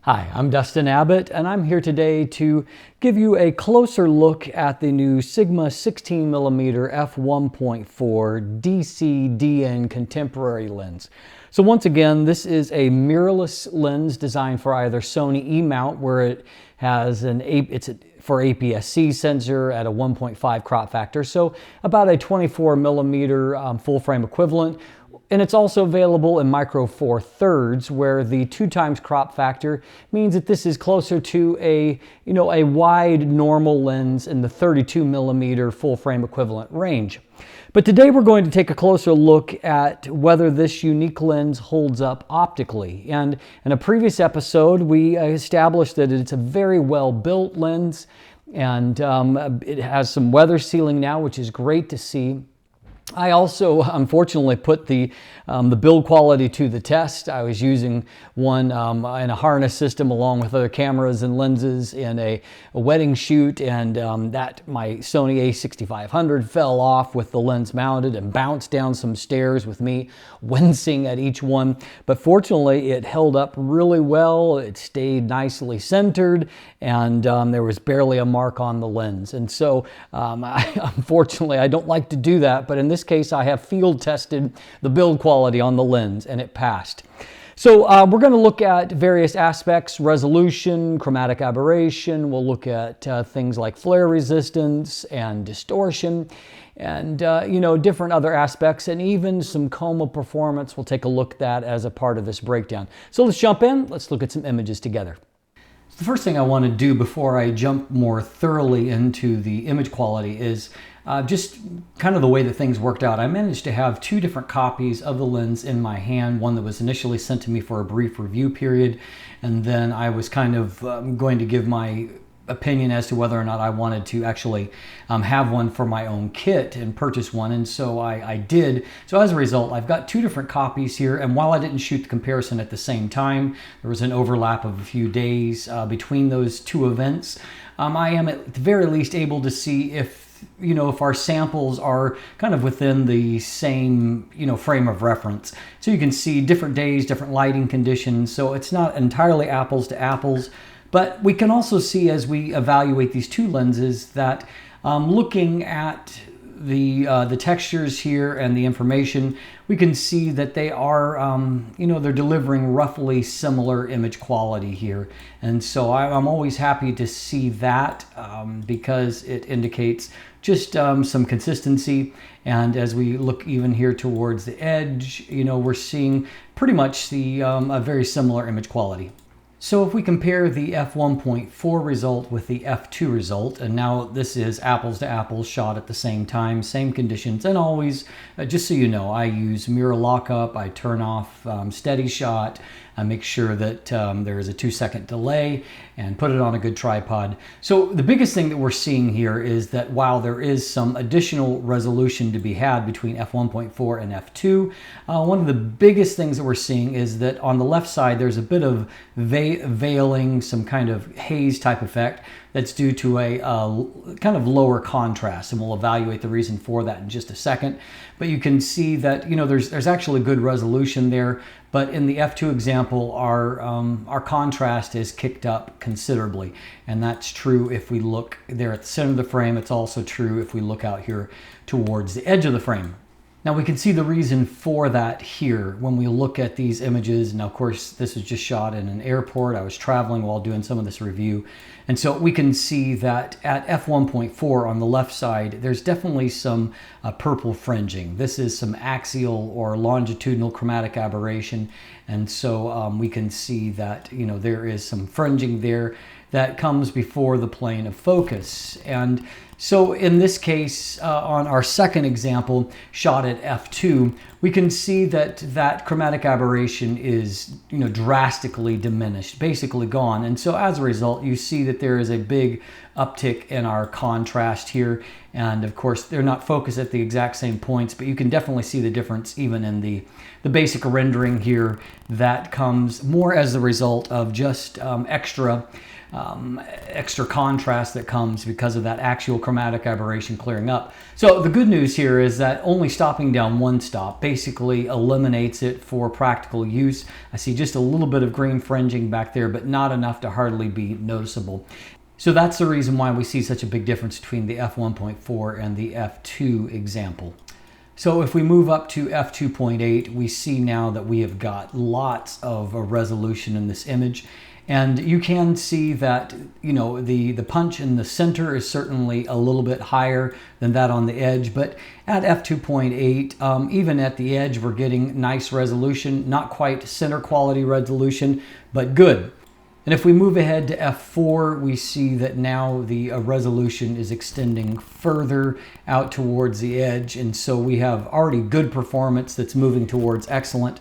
Hi, I'm Dustin Abbott, and I'm here today to give you a closer look at the new Sigma 16mm f1.4 DC-DN contemporary lens. So once again, this is a mirrorless lens designed for either Sony E-mount, where it has for APS-C sensor at a 1.5 crop factor, so about a 24mm full frame equivalent. And it's also available in micro 4/3, where the 2x crop factor means that this is closer to a wide normal lens in the 32mm full frame equivalent range. But today we're going to take a closer look at whether this unique lens holds up optically. And in a previous episode, we established that it's a very well built lens, and it has some weather sealing now, which is great to see. I also, unfortunately, put the build quality to the test. I was using one in a harness system along with other cameras and lenses in a wedding shoot, and my Sony a6500 fell off with the lens mounted and bounced down some stairs with me wincing at each one. But fortunately, it held up really well. It stayed nicely centered, and there was barely a mark on the lens. And so, unfortunately, I don't like to do that, but in this case, I have field tested the build quality on the lens, and it passed. So we're going to look at various aspects: resolution, chromatic aberration. We'll look at things like flare resistance and distortion, and different other aspects, and even some coma performance. We'll take a look at that as a part of this breakdown. So let's jump in. Let's look at some images together. The first thing I want to do before I jump more thoroughly into the image quality is just kind of the way that things worked out. I managed to have two different copies of the lens in my hand, one that was initially sent to me for a brief review period, and then I was kind of going to give my opinion as to whether or not I wanted to actually have one for my own kit and purchase one, and so I did. So as a result, I've got two different copies here, and while I didn't shoot the comparison at the same time, there was an overlap of a few days between those two events. I am at the very least able to see if our samples are kind of within the same, frame of reference. So you can see different days, different lighting conditions, so it's not entirely apples to apples. But we can also see, as we evaluate these two lenses, that looking at the textures here and the information, we can see that they are, they're delivering roughly similar image quality here. And so I'm always happy to see that because it indicates just some consistency. And as we look even here towards the edge, we're seeing pretty much a very similar image quality. So if we compare the f1.4 result with the f2 result, and now this is apples to apples shot at the same time, same conditions, and always, just so you know, I use mirror lockup, I turn off steady shot, I make sure that there is a 2-second delay, and put it on a good tripod. So the biggest thing that we're seeing here is that while there is some additional resolution to be had between f1.4 and f2, one of the biggest things that we're seeing is that on the left side there's a bit of veiling, some kind of haze type effect that's due to a kind of lower contrast, and we'll evaluate the reason for that in just a second. But you can see that there's actually good resolution there, but in the f2 example our contrast is kicked up considerably, and that's true if we look there at the center of the frame. It's also true if we look out here towards the edge of the frame. Now we can see the reason for that here when we look at these images. Now, of course, this was just shot in an airport. I was traveling while doing some of this review. And so we can see that at f1.4 on the left side, there's definitely some purple fringing. This is some axial or longitudinal chromatic aberration. And so we can see that, there is some fringing there that comes before the plane of focus. And so in this case, on our second example shot at f2, we can see that chromatic aberration is drastically diminished, basically gone. And so as a result, you see that there is a big uptick in our contrast here. And of course, they're not focused at the exact same points, but you can definitely see the difference even in the basic rendering here. That comes more as a result of just extra contrast that comes because of that actual chromatic aberration clearing up. So the good news here is that only stopping down one stop basically eliminates it for practical use. I see just a little bit of green fringing back there, but not enough to hardly be noticeable. So that's the reason why we see such a big difference between the f1.4 and the f2 example. So if we move up to f2.8, we see now that we have got lots of resolution in this image. And you can see that, you know, the punch in the center is certainly a little bit higher than that on the edge, but at f2.8, even at the edge, we're getting nice resolution, not quite center quality resolution, but good. And if we move ahead to f4, we see that now the resolution is extending further out towards the edge. And so we have already good performance that's moving towards excellent.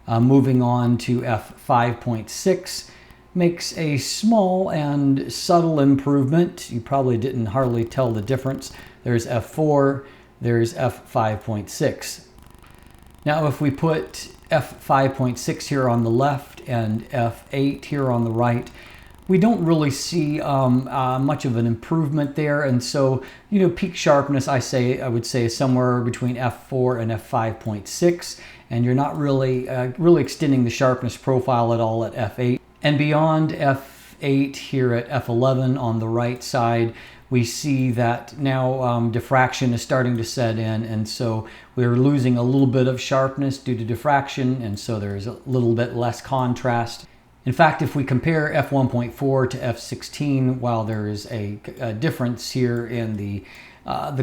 Moving on to f5.6. Makes a small and subtle improvement. You probably didn't hardly tell the difference. There's f4, there's f5.6. Now if we put f5.6 here on the left and f8 here on the right, we don't really see much of an improvement there. And so, you know, peak sharpness, I would say is somewhere between f4 and f5.6, and you're not really extending the sharpness profile at all at f8. And beyond f8 here at f11 on the right side, we see that now diffraction is starting to set in, and so we're losing a little bit of sharpness due to diffraction, and so there's a little bit less contrast. In fact, if we compare f1.4 to f16, while there is a difference here in the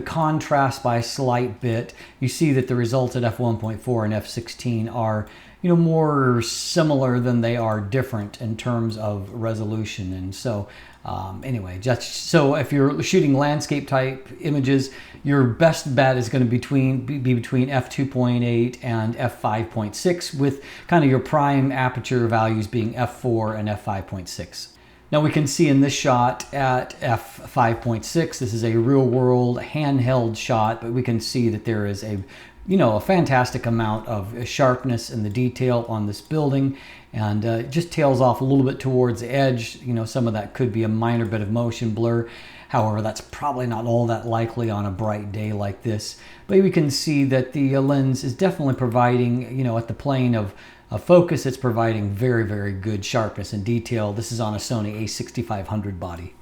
contrast by a slight bit, you see that the results at f1.4 and f16 are, you know, more similar than they are different in terms of resolution. And so anyway, just so if you're shooting landscape type images, your best bet is going to be between f2.8 and f5.6, with kind of your prime aperture values being f4 and f5.6. Now we can see in this shot at f5.6, this is a real world handheld shot, but we can see that there is a fantastic amount of sharpness in the detail on this building, and it just tails off a little bit towards the edge. You know, some of that could be a minor bit of motion blur. However, that's probably not all that likely on a bright day like this. But we can see that the lens is definitely providing, you know, at the plane of focus, it's providing very, very good sharpness and detail. This is on a Sony a6500 body.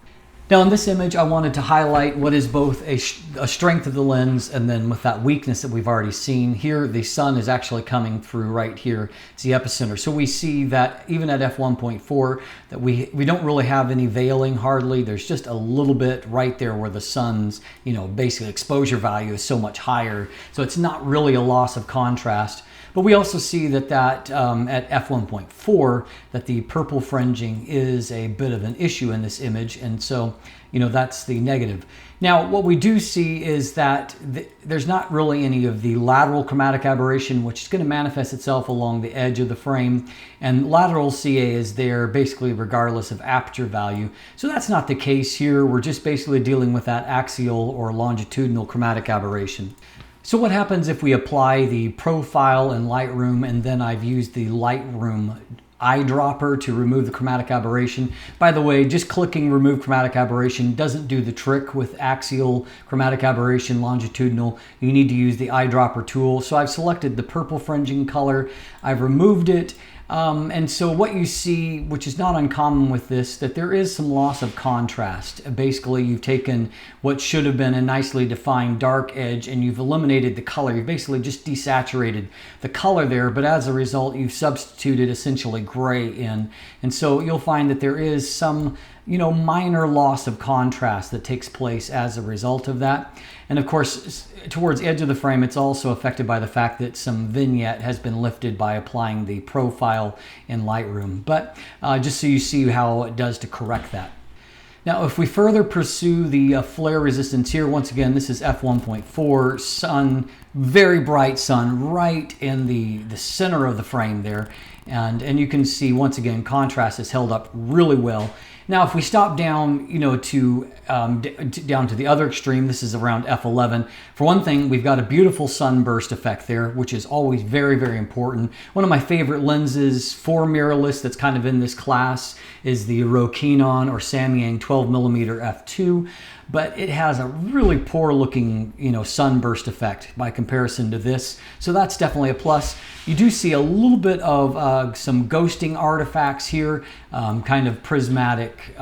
Now in this image, I wanted to highlight what is both a strength of the lens and then with that weakness that we've already seen. Here, the sun is actually coming through right here. It's the epicenter. So we see that even at f1.4, that we don't really have any veiling hardly. There's just a little bit right there where the sun's, you know, basically exposure value is so much higher. So it's not really a loss of contrast. But we also see that at f1.4, that the purple fringing is a bit of an issue in this image, and so, you know, that's the negative. Now, what we do see is that there's not really any of the lateral chromatic aberration, which is going to manifest itself along the edge of the frame, and lateral CA is there basically regardless of aperture value. So that's not the case here. We're just basically dealing with that axial or longitudinal chromatic aberration. So what happens if we apply the profile in Lightroom, and then I've used the Lightroom eyedropper to remove the chromatic aberration? By the way, just clicking remove chromatic aberration doesn't do the trick with axial chromatic aberration, longitudinal. You need to use the eyedropper tool. So I've selected the purple fringing color, I've removed it, and so what you see, which is not uncommon with this, that there is some loss of contrast. Basically, you've taken what should have been a nicely defined dark edge and you've eliminated the color. You've basically just desaturated the color there, but as a result, you've substituted essentially gray in. And so you'll find that there is some, you know, minor loss of contrast that takes place as a result of that. And of course, towards the edge of the frame, it's also affected by the fact that some vignette has been lifted by applying the profile in Lightroom. But just so you see how it does to correct that. Now, if we further pursue the flare resistance here, once again, this is f1.4, sun, very bright sun, right in the center of the frame there. And you can see, once again, contrast is held up really well. Now, if we stop down, down to the other extreme, this is around f11. For one thing, we've got a beautiful sunburst effect there, which is always very, very important. One of my favorite lenses for mirrorless that's kind of in this class is the Rokinon or Samyang 12mm f2. But it has a really poor looking, sunburst effect by comparison to this. So that's definitely a plus. You do see a little bit of some ghosting artifacts here, kind of prismatic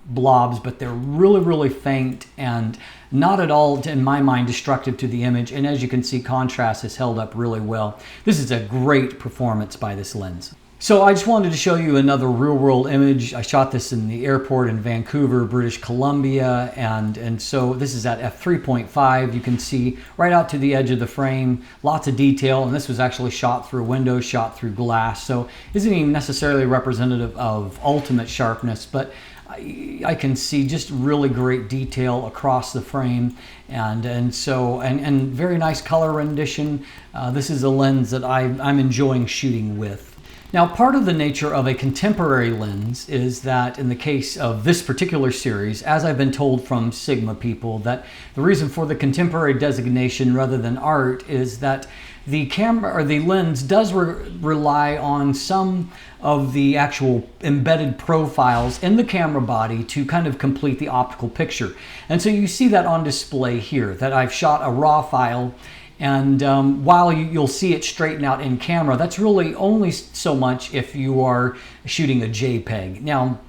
blobs, but they're really, really faint and not at all, in my mind, destructive to the image. And as you can see, contrast is held up really well. This is a great performance by this lens. So I just wanted to show you another real-world image. I shot this in the airport in Vancouver, British Columbia, and so this is at f3.5. You can see right out to the edge of the frame, lots of detail, and this was actually shot through windows, shot through glass, so isn't even necessarily representative of ultimate sharpness, but I can see just really great detail across the frame, and very nice color rendition. This is a lens that I'm enjoying shooting with. Now, part of the nature of a contemporary lens is that in the case of this particular series, as I've been told from Sigma people, that the reason for the contemporary designation rather than art is that the camera or the lens does rely on some of the actual embedded profiles in the camera body to kind of complete the optical picture. And so you see that on display here, that I've shot a raw file. And while you'll see it straighten out in camera, that's really only so much if you are shooting a JPEG. Now,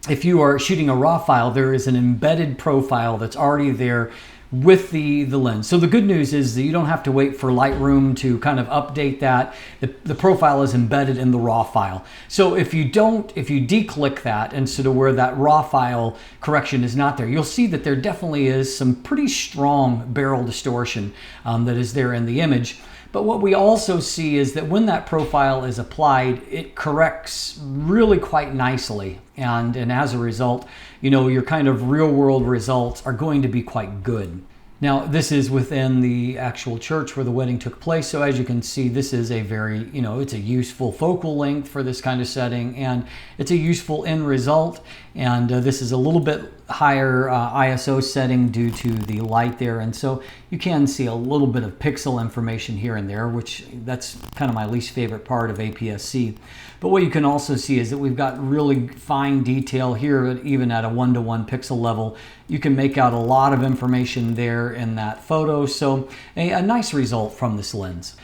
if you are shooting a RAW file, there is an embedded profile that's already there with the lens. So the good news is that you don't have to wait for Lightroom to kind of update that. The profile is embedded in the raw file. So if you declick that and sort of where that raw file correction is not there, you'll see that there definitely is some pretty strong barrel distortion that is there in the image. But what we also see is that when that profile is applied, it corrects really quite nicely. And as a result, your kind of real world results are going to be quite good. Now, this is within the actual church where the wedding took place. So as you can see, this is a very, it's a useful focal length for this kind of setting, and it's a useful end result. And this is a little bit higher ISO setting due to the light there. And so you can see a little bit of pixel information here and there, which that's kind of my least favorite part of APS-C. But what you can also see is that we've got really fine detail here, even at a 1:1 pixel level. You can make out a lot of information there in that photo. So a nice result from this lens.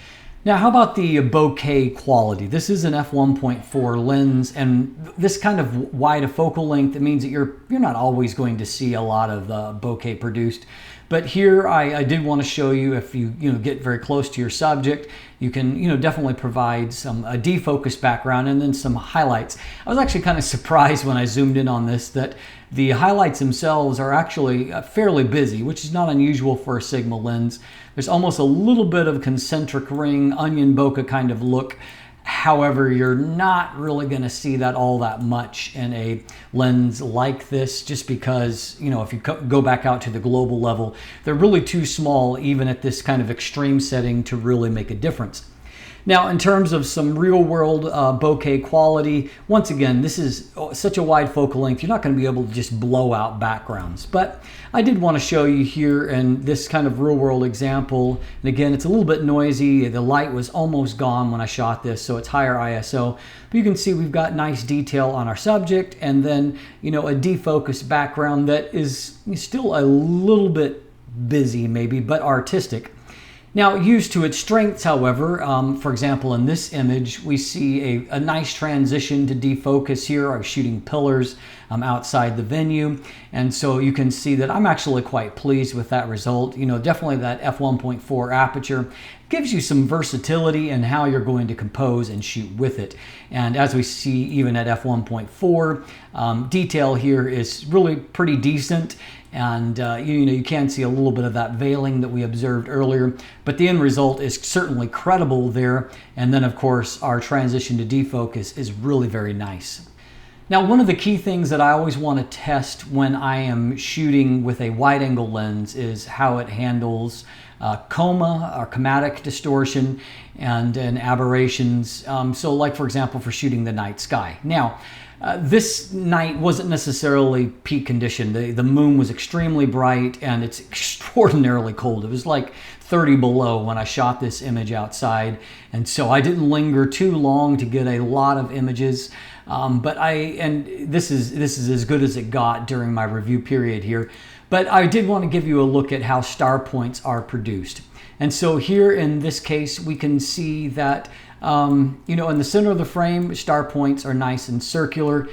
Now, how about the Bouquet Quality? This is an f1.4 lens, and this kind of wide a focal length, it means that you're not always going to see a lot of bokeh produced. But here I did want to show you, if you get very close to your subject, you can definitely provide a defocus background and then some highlights. I was actually kind of surprised when I zoomed in on this that the highlights themselves are actually fairly busy, which is not unusual for a Sigma lens. There's almost a little bit of concentric ring, onion bokeh kind of look. However, you're not really going to see that all that much in a lens like this, just because, if you go back out to the global level, they're really too small, even at this kind of extreme setting, to really make a difference. Now, in terms of some real-world bokeh quality, once again, this is such a wide focal length, you're not going to be able to just blow out backgrounds. But I did want to show you here in this kind of real-world example, and again, it's a little bit noisy. The light was almost gone when I shot this, so it's higher ISO. But you can see we've got nice detail on our subject, and then, a defocused background that is still a little bit busy maybe, but artistic. Now, used to its strengths, however, for example, in this image, we see a nice transition to defocus here. I'm shooting pillars outside the venue, and so you can see that I'm actually quite pleased with that result. Definitely that f1.4 aperture gives you some versatility in how you're going to compose and shoot with it. And as we see, even at f1.4, detail here is really pretty decent. And you can see a little bit of that veiling that we observed earlier, but the end result is certainly credible there. And then, of course, our transition to defocus is really very nice. Now, one of the key things that I always want to test when I am shooting with a wide-angle lens is how it handles chroma or chromatic distortion and aberrations. So like, for example, for shooting the night sky. Now, this night wasn't necessarily peak condition. The moon was extremely bright and it's extraordinarily cold. It was like 30 below when I shot this image outside. And so I didn't linger too long to get a lot of images. But this is as good as it got during my review period here. But I did want to give you a look at how star points are produced. And so here in this case, we can see that, you know, in the center of the frame, star points are nice and circular.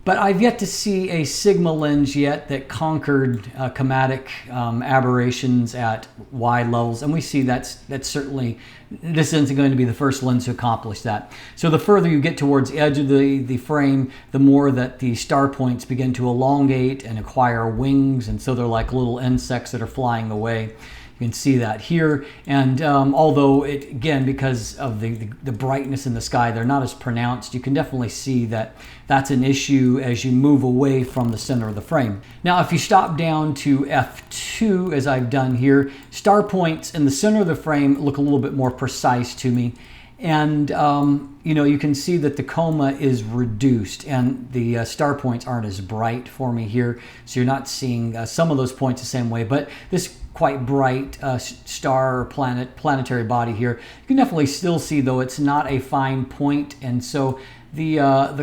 But I've yet to see a Sigma lens yet that conquered chromatic aberrations at wide levels. And we see that's certainly, this isn't going to be the first lens to accomplish that. So the further you get towards the edge of the frame, the more that the star points begin to elongate and acquire wings. And so they're like little insects that are flying away. You can see that here, and although it, again, because of the brightness in the sky, they're not as pronounced, you can definitely see that that's an issue as you move away from the center of the frame. Now, if you stop down to f2, as I've done here, star points in the center of the frame look a little bit more precise to me. And you know, you can see that the chroma is reduced and the star points aren't as bright for me here. So you're not seeing some of those points the same way, but this quite bright star or planetary body here, you can definitely still see, though it's not a fine point. And so the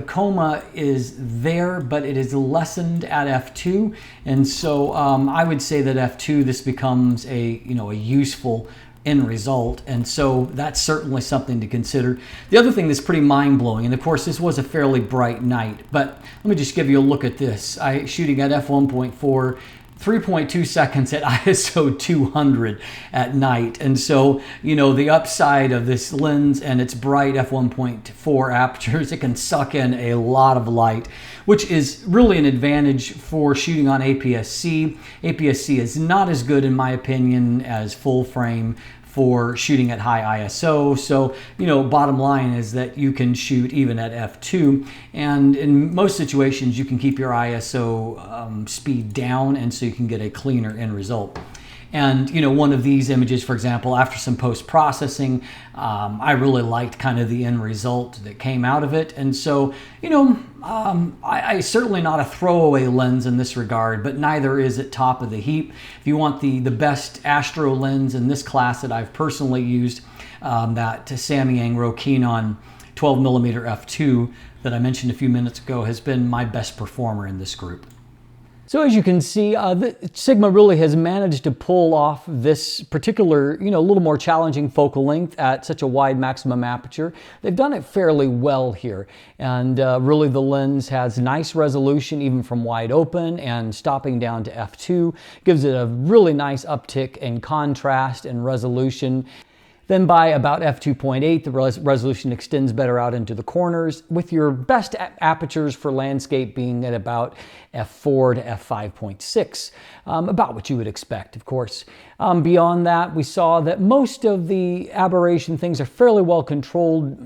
chroma is there, but it is lessened at f2. And so I would say that f2, this becomes a useful end result, and so that's certainly something to consider. The other thing that's pretty mind-blowing, and of course this was a fairly bright night, but let me just give you a look at this. Shooting at f1.4, 3.2 seconds at ISO 200 at night. And so, you know, the upside of this lens and its bright f1.4 apertures, it can suck in a lot of light, which is really an advantage for shooting on APS-C. APS-C is not as good, in my opinion, as full frame for shooting at high ISO. So, you know, bottom line is that you can shoot even at f2, and in most situations you can keep your ISO speed down, and so you can get a cleaner end result. And, you know, one of these images, for example, after some post-processing, I really liked kind of the end result that came out of it. And so, you know, I certainly not a throwaway lens in this regard, but neither is it top of the heap. If you want the best astro lens in this class that I've personally used, that Samyang Rokinon 12mm f2 that I mentioned a few minutes ago has been my best performer in this group. So as you can see, Sigma really has managed to pull off this particular, a little more challenging focal length at such a wide maximum aperture. They've done it fairly well here. And really the lens has nice resolution even from wide open, and stopping down to f2 gives it a really nice uptick in contrast and resolution. Then by about f2.8, the resolution extends better out into the corners, with your best apertures for landscape being at about f4 to f5.6, about what you would expect, of course. Beyond that, we saw that most of the aberration things are fairly well controlled.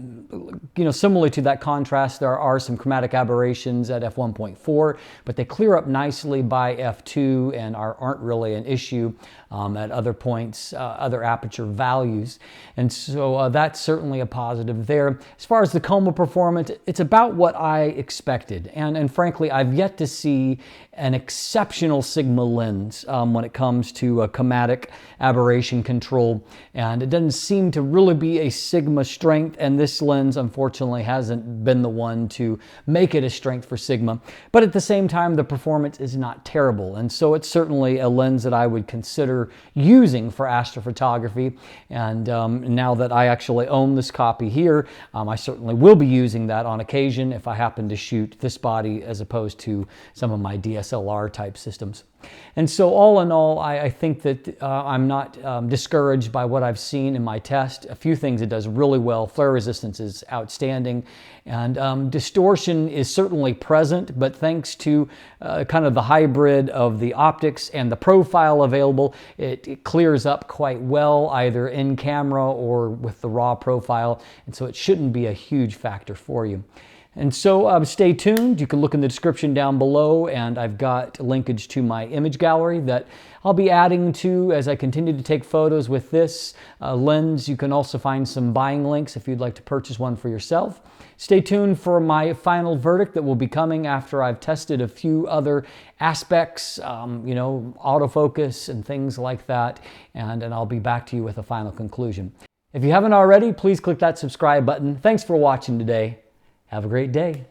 Similarly to that contrast, there are some chromatic aberrations at f1.4, but they clear up nicely by f2 and aren't really an issue at other points, other aperture values. And so that's certainly a positive there. As far as the chroma performance, it's about what I expected. And frankly, I've yet to see an exceptional Sigma lens when it comes to chromatic aberration control. And it doesn't seem to really be a Sigma strength, and this lens unfortunately hasn't been the one to make it a strength for Sigma. But at the same time, the performance is not terrible, and so it's certainly a lens that I would consider using for astrophotography. And now that I actually own this copy here, I certainly will be using that on occasion if I happen to shoot this body as opposed to some of my DSLR type systems. And so all in all, I think that I'm not discouraged by what I've seen in my test. A few things it does really well. Flare resistance is outstanding, and distortion is certainly present, but thanks to kind of the hybrid of the optics and the profile available, it clears up quite well either in camera or with the raw profile, and so it shouldn't be a huge factor for you. And so stay tuned. You can look in the description down below, and I've got linkage to my image gallery that I'll be adding to as I continue to take photos with this lens. You can also find some buying links if you'd like to purchase one for yourself. Stay tuned for my final verdict that will be coming after I've tested a few other aspects, autofocus and things like that, and I'll be back to you with a final conclusion. If you haven't already, please click that subscribe button. Thanks for watching today. Have a great day.